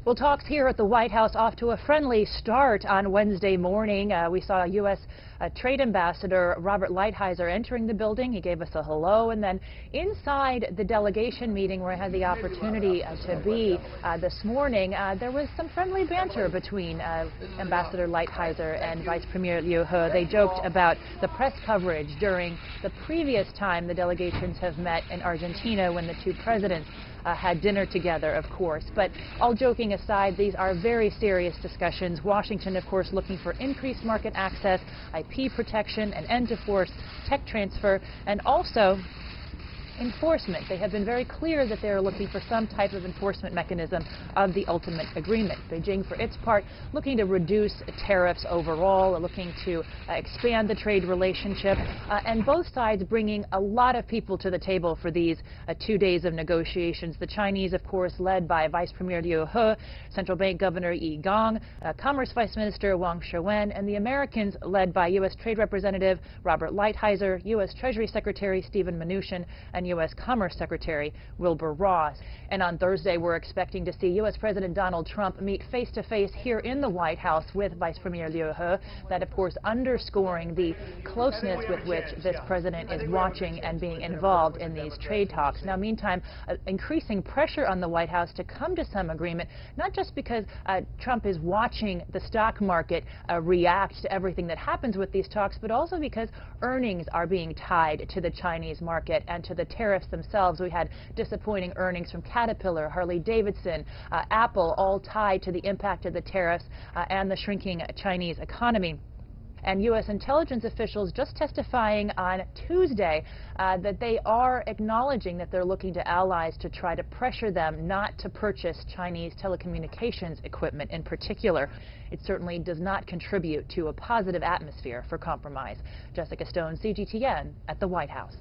Well, talks here at the White House off to a friendly start on Wednesday morning. We saw U.S. Trade Ambassador Robert Lighthizer entering the building. He gave us a hello, and then inside the delegation meeting where I had the opportunity to be this morning, there was some friendly banter between Ambassador Lighthizer and Vice Premier Liu He. They joked about the press coverage during the previous time the delegations have met in Argentina when the two presidents had dinner together, of course. But all joking aside, these are very serious discussions. Washington, of course, looking for increased market access, IP protection, an end to forced tech transfer, and also enforcement. They have been very clear that they are looking for some type of enforcement mechanism of the ultimate agreement. Beijing, for its part, looking to reduce tariffs overall, looking to expand the trade relationship, and both sides bringing a lot of people to the table for these 2 days of negotiations. The Chinese, of course, led by Vice Premier Liu He, Central Bank Governor Yi Gang, Commerce Vice Minister Wang Shouwen, and the Americans led by U.S. Trade Representative Robert Lighthizer, U.S. Treasury Secretary Steven Mnuchin, and U.S. Commerce Secretary Wilbur Ross. And on Thursday, we're expecting to see U.S. President Donald Trump meet face-to-face here in the White House with Vice Premier Liu He. That, of course, underscoring the closeness with which this president is watching and being involved in these trade talks. Now, meantime, increasing pressure on the White House to come to some agreement, not just because Trump is watching the stock market react to everything that happens with these talks, but also because earnings are being tied to the Chinese market and to the tariffs themselves. We had disappointing earnings from Caterpillar, Harley-Davidson, Apple, all tied to the impact of the tariffs and the shrinking Chinese economy. And U.S. intelligence officials just testifying on Tuesday that they are acknowledging that they're looking to allies to try to pressure them not to purchase Chinese telecommunications equipment in particular. It certainly does not contribute to a positive atmosphere for compromise. Jessica Stone, CGTN at the White House.